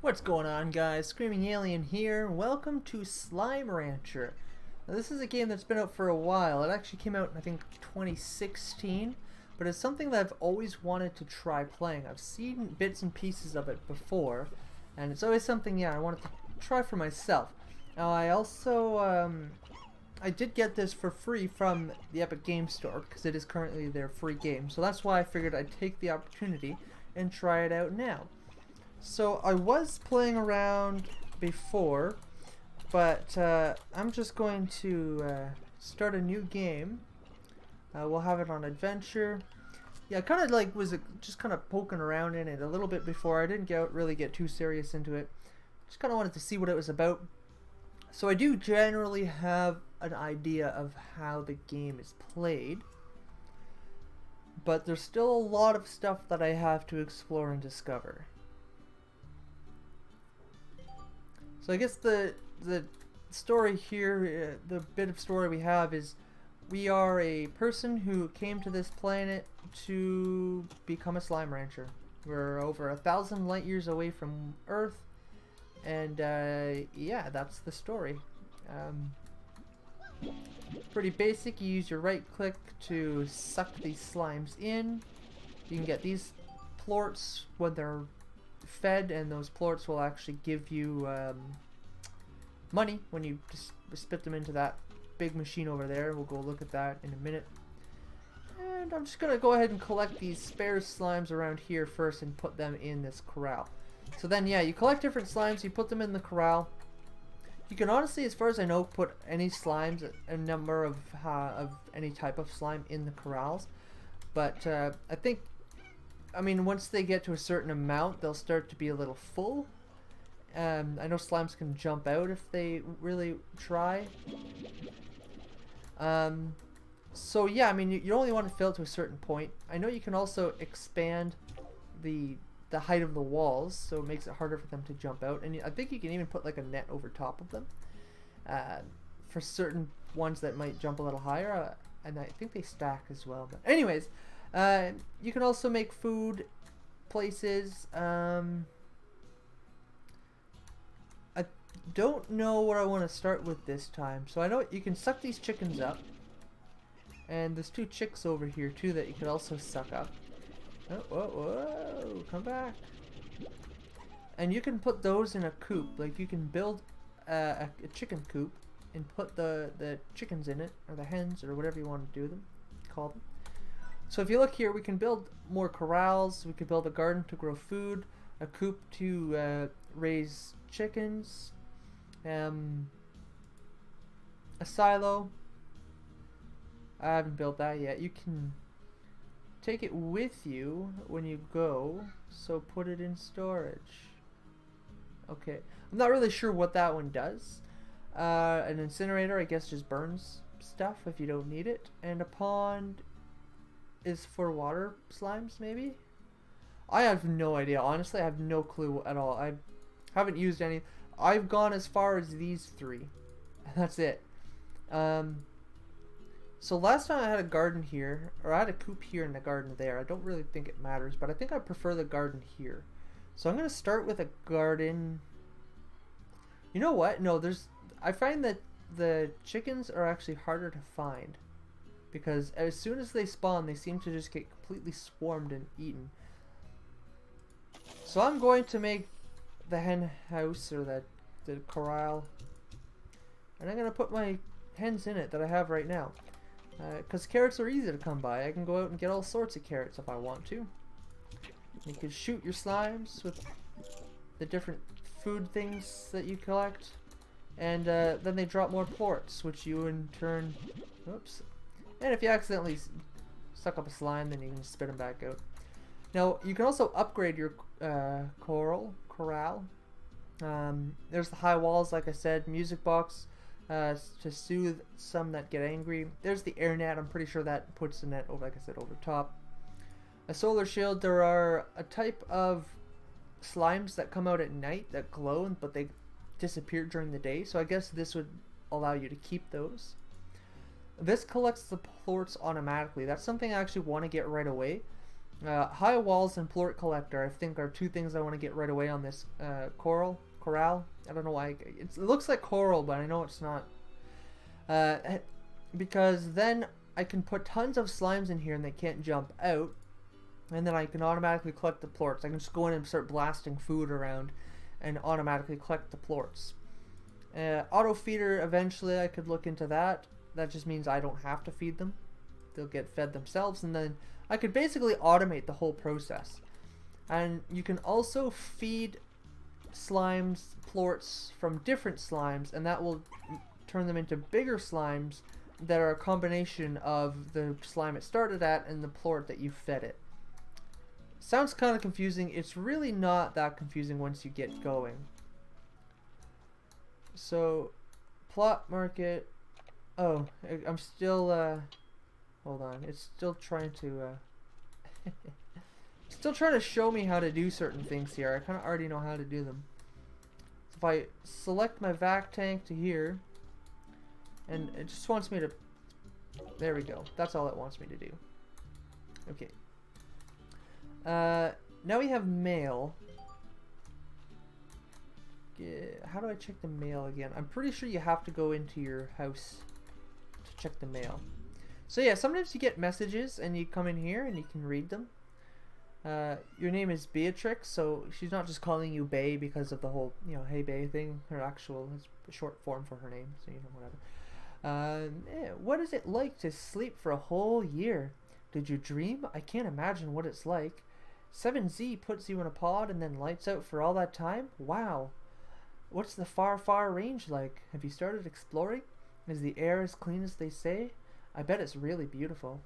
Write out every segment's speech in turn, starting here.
What's going on, guys? Screaming Alien here. Welcome to Slime Rancher. Now, this is a game that's been out for a while. It actually came out in, I think, 2016, but it's something that I've always wanted to try playing. I've seen bits and pieces of it before, and it's always something, I wanted to try for myself. Now, I also, I did get this for free from the Epic Game Store, because it is currently their free game, so that's why I figured I'd take the opportunity and try it out now. So I was playing around before, but I'm just going to start a new game. We'll have it on adventure. Yeah, I kind of like was just kind of poking around in it a little bit before. I didn't really get too serious into it. Just kind of wanted to see what it was about. So I do generally have an idea of how the game is played, but there's still a lot of stuff that I have to explore and discover. So I guess the story here, the bit of story we have is we are a person who came to this planet to become a slime rancher. We're over 1,000 light years away from Earth, and yeah, that's the story. Pretty basic. You use your right click to suck these slimes in. You can get these plorts when they're fed, and those plorts will actually give you money when you just spit them into that big machine over there. We'll go look at that in a minute. And I'm just gonna go ahead and collect these spare slimes around here first and put them in this corral. So then, yeah, you collect different slimes, you put them in the corral. You can honestly, as far as I know, put any slimes, a number of any type of slime in the corrals, but I think, I mean, once they get to a certain amount, they'll start to be a little full. I know slimes can jump out if they really try. So yeah, I mean, you only want to fill it to a certain point. I know you can also expand the height of the walls, so it makes it harder for them to jump out. And I think you can even put like a net over top of them for certain ones that might jump a little higher. And I think they stack as well. But anyways. You can also make food places. I don't know what I want to start with this time. So I know you can suck these chickens up. And there's 2 chicks over here too that you could also suck up. Oh, whoa, whoa, come back. And you can put those in a coop. Like you can build a chicken coop and put the chickens in it, or the hens, or whatever you want to do them, call them. So if you look here, we can build more corrals, we could build a garden to grow food, a coop to raise chickens, a silo. I haven't built that yet. You can take it with you when you go, so put it in storage. Okay, I'm not really sure what that one does. An incinerator, I guess, just burns stuff if you don't need it, and a pond is for water slimes, maybe? I have no idea. Honestly, I have no clue at all. I haven't used any. I've gone as far as these 3. And that's it. So last time I had a garden here, or I had a coop here and a garden there. I don't really think it matters, but I think I prefer the garden here. So I'm going to start with a garden. You know what? No, I find that the chickens are actually harder to find, because as soon as they spawn, they seem to just get completely swarmed and eaten. So I'm going to make the hen house, or the corral, and I'm going to put my hens in it that I have right now. Because carrots are easy to come by. I can go out and get all sorts of carrots if I want to. You can shoot your slimes with the different food things that you collect. And then they drop more plorts, which you in turn... Oops. And if you accidentally suck up a slime, then you can spit them back out. Now, you can also upgrade your corral. There's the high walls, like I said, music box to soothe some that get angry. There's the air net. I'm pretty sure that puts the net, over, like I said, over top. A solar shield. There are a type of slimes that come out at night that glow, but they disappear during the day. So I guess this would allow you to keep those. This collects the plorts automatically. That's something I actually want to get right away. High walls and plort collector, I think, are two things I want to get right away on this corral. I don't know why. It looks like coral, but I know it's not. Because then I can put tons of slimes in here and they can't jump out. And then I can automatically collect the plorts. I can just go in and start blasting food around and automatically collect the plorts. Auto feeder, eventually I could look into that. That just means I don't have to feed them. They'll get fed themselves, and then I could basically automate the whole process. And you can also feed slimes, plorts from different slimes, and that will turn them into bigger slimes that are a combination of the slime it started at and the plort that you fed it. Sounds kind of confusing. It's really not that confusing once you get going. So, plot market. Oh, I'm still, hold on. It's still trying to, still trying to show me how to do certain things here. I kind of already know how to do them. So if I select my vac tank to here, and it just wants me to, there we go. That's all it wants me to do. Okay. Now we have mail. How do I check the mail again? I'm pretty sure you have to go into your house to check the mail. So yeah, sometimes you get messages and you come in here and you can read them. Your name is Beatrix, so she's not just calling you Bay because of the whole, you know, hey Bay thing. Her actual is a short form for her name, so you know, whatever. What is it like to sleep for a whole year? Did you dream? I can't imagine what it's like. 7Z puts you in a pod and then lights out for all that time? Wow. What's the far, far range like? Have you started exploring? Is the air as clean as they say? I bet it's really beautiful.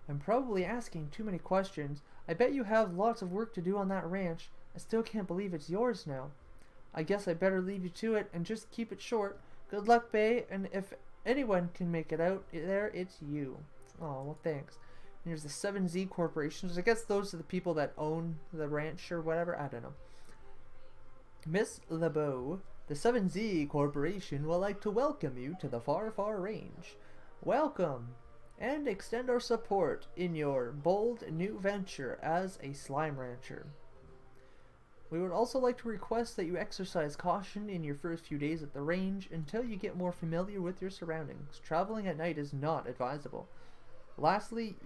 I'm probably asking too many questions. I bet you have lots of work to do on that ranch. I still can't believe it's yours now. I guess I better leave you to it and just keep it short. Good luck, Bay, and if anyone can make it out there, it's you. Oh, well, thanks. And here's the 7Z Corporation. I guess those are the people that own the ranch or whatever. I don't know. Miss LeBeau, the 7Z Corporation would like to welcome you to the far, far range. Welcome, and extend our support in your bold new venture as a slime rancher. We would also like to request that you exercise caution in your first few days at the range until you get more familiar with your surroundings. Traveling at night is not advisable. Lastly,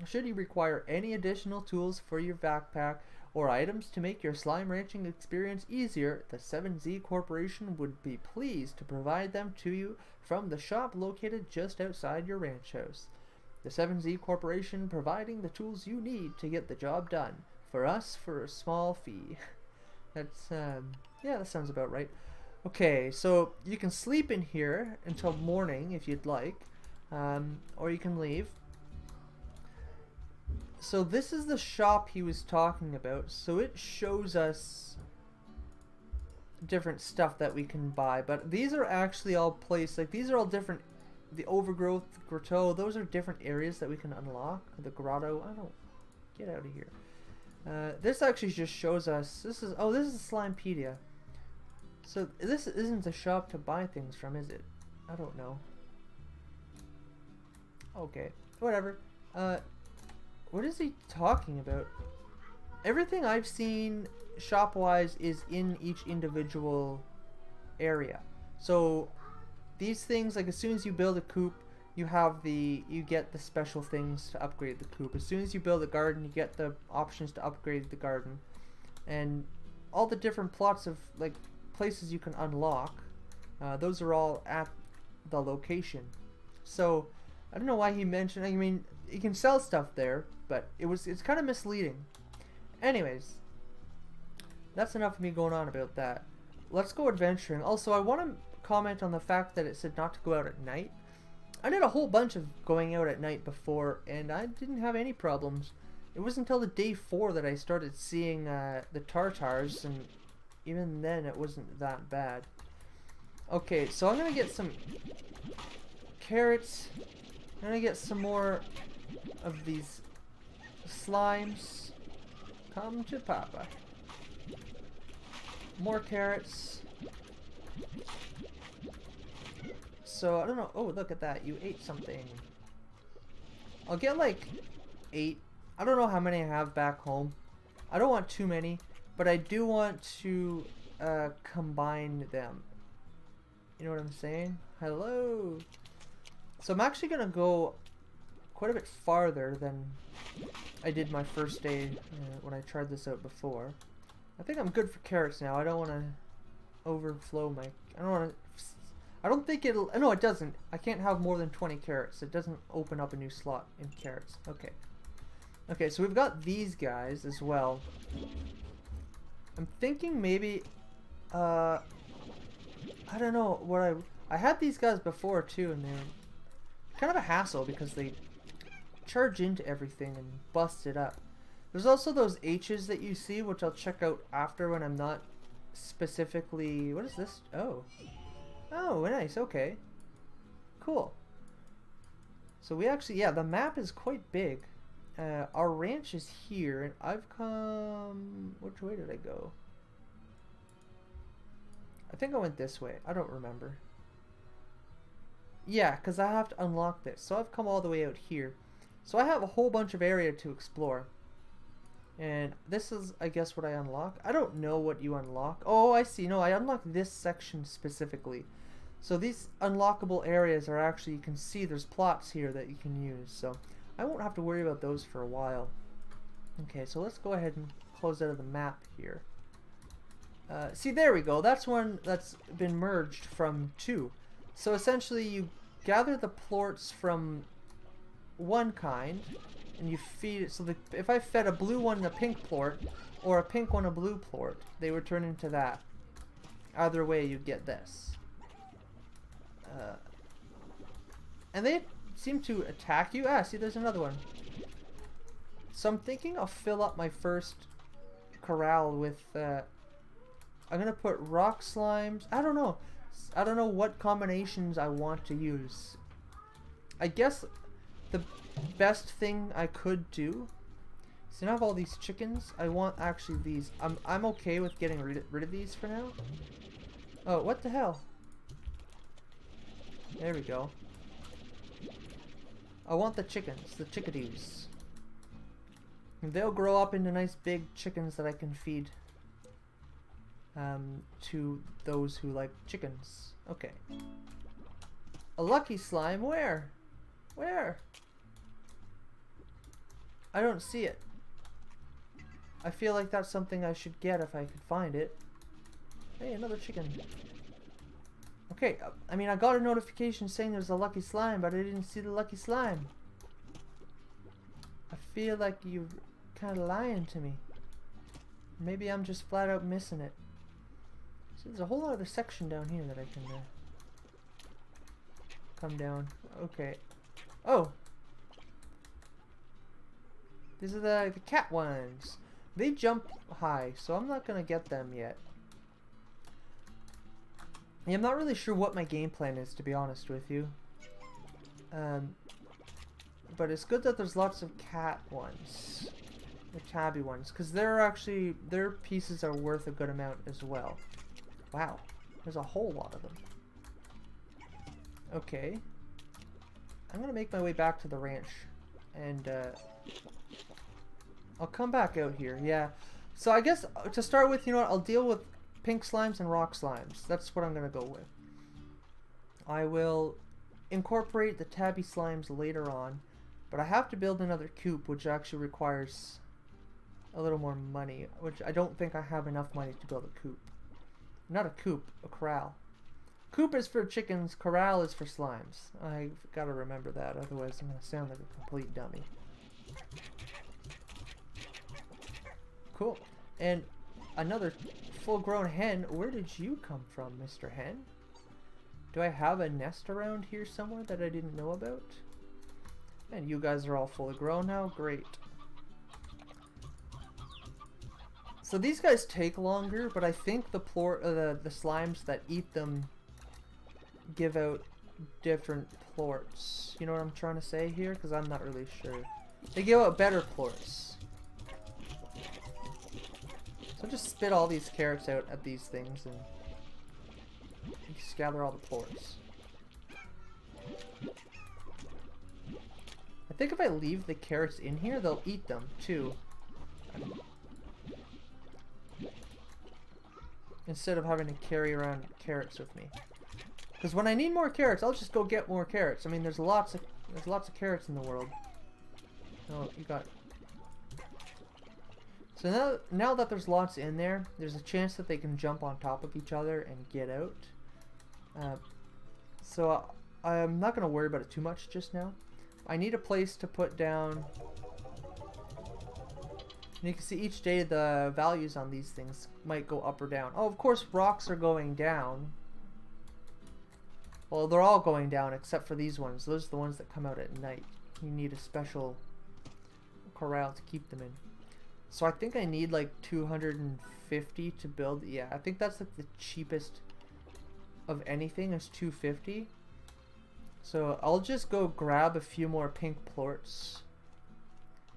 should you require any additional tools for your backpack or items to make your slime ranching experience easier, the 7Z Corporation would be pleased to provide them to you from the shop located just outside your ranch house. The 7Z Corporation providing the tools you need to get the job done. For us, for a small fee. That's, yeah, that sounds about right. Okay, so you can sleep in here until morning if you'd like, or you can leave. So this is the shop he was talking about. So it shows us different stuff that we can buy, but these are actually all placed, like these are all different. The overgrowth, grotto, those are different areas that we can unlock. The grotto, I don't, get out of here. This actually just shows us, this is Slimepedia. So this isn't the shop to buy things from, is it? I don't know. Okay, whatever. What is he talking about? Everything I've seen shop-wise is in each individual area. So these things, like as soon as you build a coop, you get the special things to upgrade the coop. As soon as you build a garden, you get the options to upgrade the garden. And all the different plots of like places you can unlock, those are all at the location. So I don't know why he mentioned, I mean, you can sell stuff there, but it's kind of misleading. Anyways, that's enough of me going on about that. Let's go adventuring. Also, I want to comment on the fact that it said not to go out at night. I did a whole bunch of going out at night before, and I didn't have any problems. It wasn't until the day 4 that I started seeing the tartars, and even then it wasn't that bad. Okay, so I'm gonna get some carrots. I'm gonna get some more of these slimes. Come to Papa. More carrots. So, I don't know. Oh, look at that. You ate something. I'll get like 8 I don't know how many I have back home. I don't want too many, but I do want to combine them. You know what I'm saying? Hello. So I'm actually gonna go quite a bit farther than I did my first day when I tried this out before. I think I'm good for carrots now. I don't want to overflow my... I don't think it'll... No, it doesn't. I can't have more than 20 carrots. It doesn't open up a new slot in carrots. Okay. Okay, so we've got these guys as well. I'm thinking maybe... I don't know what I had these guys before too, and they're kind of a hassle because they charge into everything and bust it up. There's also those H's that you see, which I'll check out after when I'm not specifically... What is this? Oh. Oh, nice. Okay. Cool. So we actually... Yeah, the map is quite big. Our ranch is here, and I've come... Which way did I go? I think I went this way. I don't remember. Yeah, because I have to unlock this. So I've come all the way out here. So I have a whole bunch of area to explore. And this is, I guess, what I unlock. I don't know what you unlock. Oh, I see. No, I unlocked this section specifically. So these unlockable areas are actually, you can see there's plots here that you can use. So I won't have to worry about those for a while. Okay, so let's go ahead and close out of the map here. See, there we go. That's one that's been merged from two. So essentially you gather the plorts from one kind and you feed it. So if I fed a blue one a pink plort or a pink one a blue plort, they would turn into that. Either way you get this. And they seem to attack you. Ah, see, there's another one. So I'm thinking I'll fill up my first corral with I'm gonna put rock slimes. I don't know. I don't know what combinations I want to use. I guess the best thing I could do. So now I have all these chickens. I want actually these. I'm okay with getting rid of these for now. Oh, what the hell? There we go. I want the chickens, the chickadees. And they'll grow up into nice big chickens that I can feed. To those who like chickens. Okay. A lucky slime, where? Where? I don't see it. I feel like that's something I should get if I could find it. Hey, another chicken. Okay, I mean, I got a notification saying there's a lucky slime, but I didn't see the lucky slime. I feel like you're kind of lying to me. Maybe I'm just flat out missing it. So there's a whole other section down here that I can come down. Okay. Oh! These are the cat ones. They jump high, so I'm not gonna get them yet. Yeah, I'm not really sure what my game plan is, to be honest with you. But it's good that there's lots of cat ones. The tabby ones, because they're actually, their pieces are worth a good amount as well. Wow, there's a whole lot of them. Okay. I'm gonna make my way back to the ranch. And, I'll come back out here, yeah. So I guess, to start with, you know what, I'll deal with pink slimes and rock slimes. That's what I'm gonna go with. I will incorporate the tabby slimes later on, but I have to build another coop, which actually requires a little more money, which I don't think I have enough money to build a coop. Not a coop, a corral. Coop is for chickens, corral is for slimes. I gotta remember that, otherwise I'm gonna sound like a complete dummy. Cool. And another full-grown hen. Where did you come from, Mr. Hen? Do I have a nest around here somewhere that I didn't know about? And you guys are all fully grown now? Great. So these guys take longer, but I think the slimes that eat them give out different plorts. You know what I'm trying to say here? Because I'm not really sure. They give out better plorts. So just spit all these carrots out at these things and just gather all the plorts. I think if I leave the carrots in here, they'll eat them too. Instead of having to carry around carrots with me. Because when I need more carrots, I'll just go get more carrots. I mean, there's lots of carrots in the world. Oh, you got... So now that there's lots in there, there's a chance that they can jump on top of each other and get out. So I'm not going to worry about it too much just now. I need a place to put down... And you can see each day the values on these things might go up or down. Oh, of course rocks are going down. Well, they're all going down except for these ones. Those are the ones that come out at night. You need a special corral to keep them in. So I think I need like 250 to build. Yeah, I think that's like the cheapest of anything is 250. So I'll just go grab a few more pink plorts.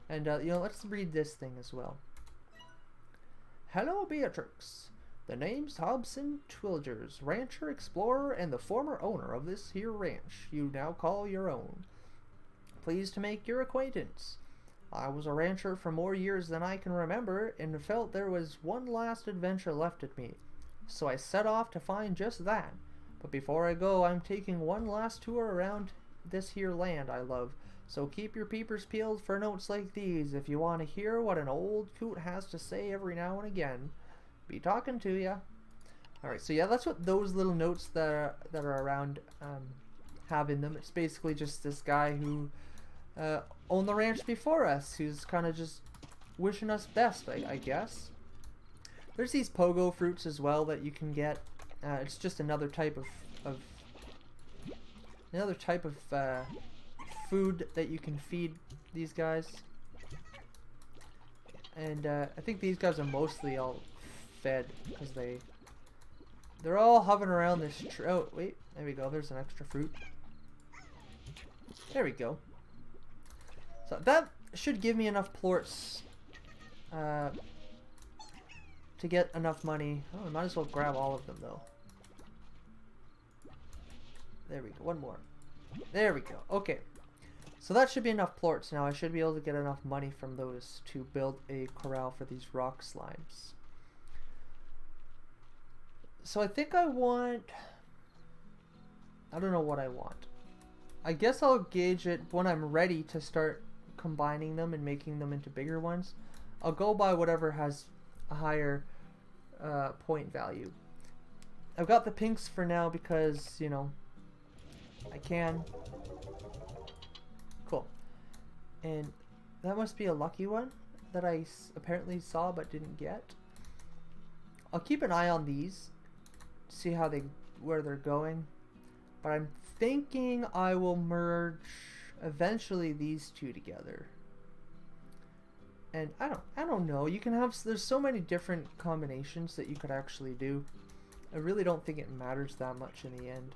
And you know, let's read this thing as well. Hello, Beatrix. The name's Hobson Twilgers, rancher, explorer, and the former owner of this here ranch you now call your own. Pleased to make your acquaintance. I was a rancher for more years than I can remember, and felt there was one last adventure left at me. So I set off to find just that. But before I go, I'm taking one last tour around this here land I love. So keep your peepers peeled for notes like these if you want to hear what an old coot has to say every now and again. Be talking to ya. Alright, so yeah, that's what those little notes that are around have in them. It's basically just this guy who owned the ranch before us, who's kind of just wishing us best, I guess. There's these pogo fruits as well that you can get. It's just another type of food that you can feed these guys. And I think these guys are mostly all fed because they're all hovering around this tree. Oh wait, there we go. There's an extra fruit. There we go. So that should give me enough plorts to get enough money. Oh, I might as well grab all of them though. There we go. One more. There we go. Okay. So that should be enough plorts now. I should be able to get enough money from those to build a corral for these rock slimes. So I think I want... I don't know what I want. I guess I'll gauge it when I'm ready to start combining them and making them into bigger ones. I'll go by whatever has a higher point value. I've got the pinks for now because, you know, I can. Cool. And that must be a lucky one that I apparently saw but didn't get. I'll keep an eye on these, see how where they're going. But I'm thinking I will merge eventually these two together. And I don't know. You can have, there's so many different combinations that you could actually do. I really don't think it matters that much in the end.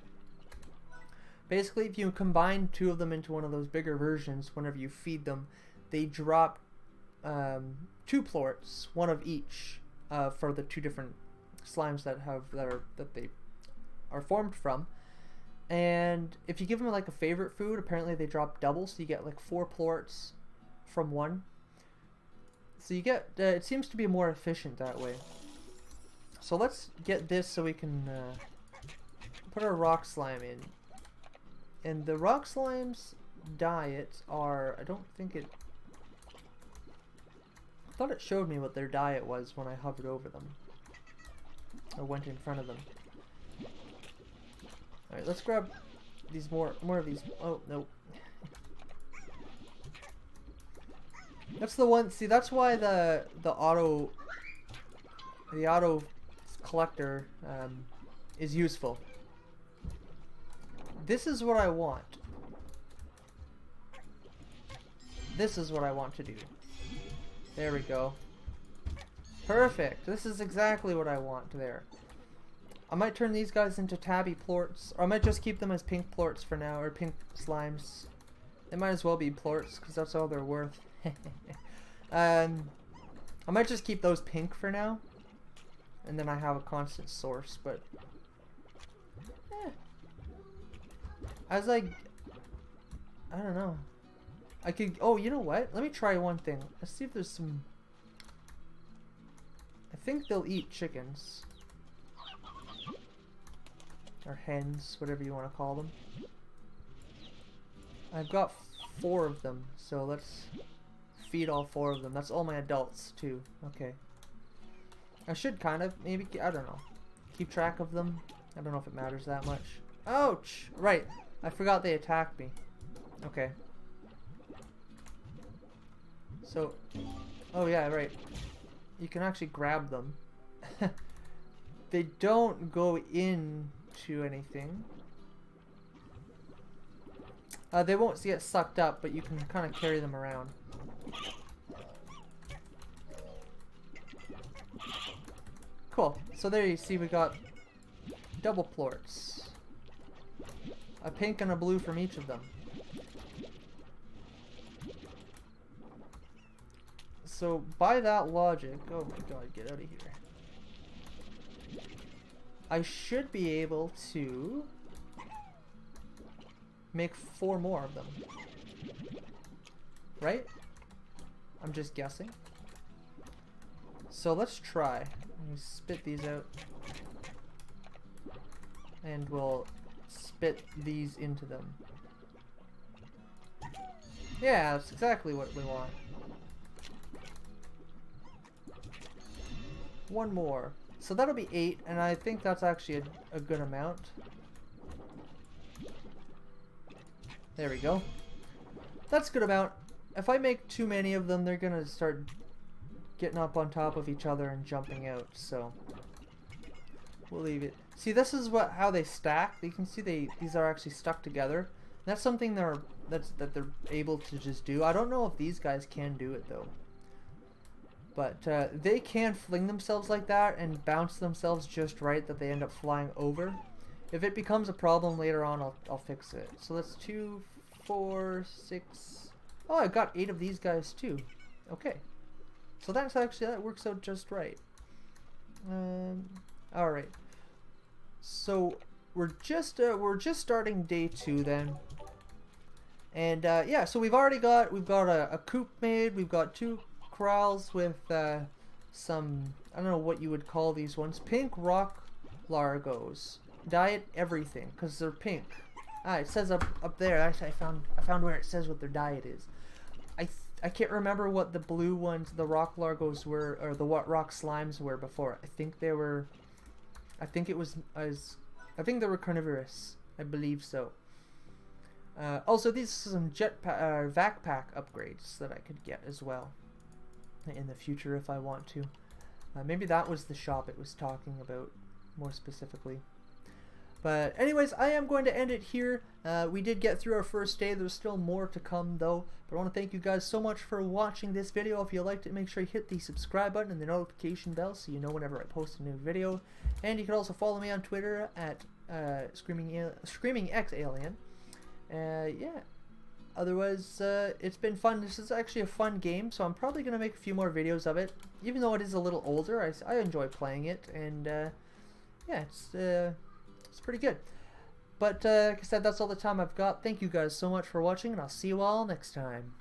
Basically, if you combine two of them into one of those bigger versions, whenever you feed them, they drop 2 plorts, one of each, for the 2 different slimes that they are formed from. And if you give them like a favorite food, apparently they drop double, so you get like 4 plorts from one. So you get, it seems to be more efficient that way. So let's get this so we can put our rock slime in. And the rock slime's diets are, I thought it showed me what their diet was when I hovered over them. Or went in front of them. Alright, let's grab these more of these. Oh, no. That's the one, see, that's why the auto collector is useful. This is what I want. This is what I want to do. There we go. Perfect. This is exactly what I want there. I might turn these guys into tabby plorts, or I might just keep them as pink plorts for now, or pink slimes. They might as well be plorts, because that's all they're worth. I might just keep those pink for now, and then I have a constant source, but... As I don't know. I could... Oh, you know what? Let me try one thing. Let's see if there's some... I think they'll eat chickens. Or hens, whatever you want to call them. I've got 4 of them, so let's feed all 4 of them. That's all my adults, too. Okay. I should kind of, maybe, I don't know. Keep track of them. I don't know if it matters that much. Ouch! Right. I forgot they attacked me. Okay. So, oh yeah, right. You can actually grab them. They don't go into anything. They won't get sucked up, but you can kind of carry them around. Cool. So there you see we got double plorts. A pink and a blue from each of them. So by that logic, oh my god, get out of here. I should be able to make 4 more of them. Right? I'm just guessing. So let's try. Let me spit these out. And we'll spit these into them. Yeah, that's exactly what we want. 1 more. So that'll be 8, and I think that's actually a good amount. There we go. That's a good amount. If I make too many of them, they're gonna start getting up on top of each other and jumping out, so we'll leave it. See, this is how they stack. You can see these are actually stuck together. That's something that they're able to just do. I don't know if these guys can do it though. But they can fling themselves like that and bounce themselves just right that they end up flying over. If it becomes a problem later on, I'll fix it. So that's 2, 4, 6. Oh, I got 8 of these guys too. Okay. So that's actually, that works out just right. All right. So we're just starting day 2 then. And yeah, so we've got a coop made. We've got 2 corrals with some, I don't know what you would call these ones, pink rock largos. Diet everything because they're pink. It says up there. Actually, I found where it says what their diet is. I can't remember what the blue ones, the rock largos were, or the what rock slimes were before. I think they were carnivorous. I believe so. Also, these are some vac pack upgrades that I could get as well in the future if I want to. Maybe that was the shop it was talking about more specifically. But anyways, I am going to end it here. We did get through our first day. There's still more to come though. But I want to thank you guys so much for watching this video. If you liked it, make sure you hit the subscribe button and the notification bell so you know whenever I post a new video. And you can also follow me on Twitter at ScreamingXAlien. Yeah. Otherwise, it's been fun. This is actually a fun game, so I'm probably going to make a few more videos of it. Even though it is a little older, I enjoy playing it, and yeah, it's pretty good. But like I said, that's all the time I've got. Thank you guys so much for watching, and I'll see you all next time.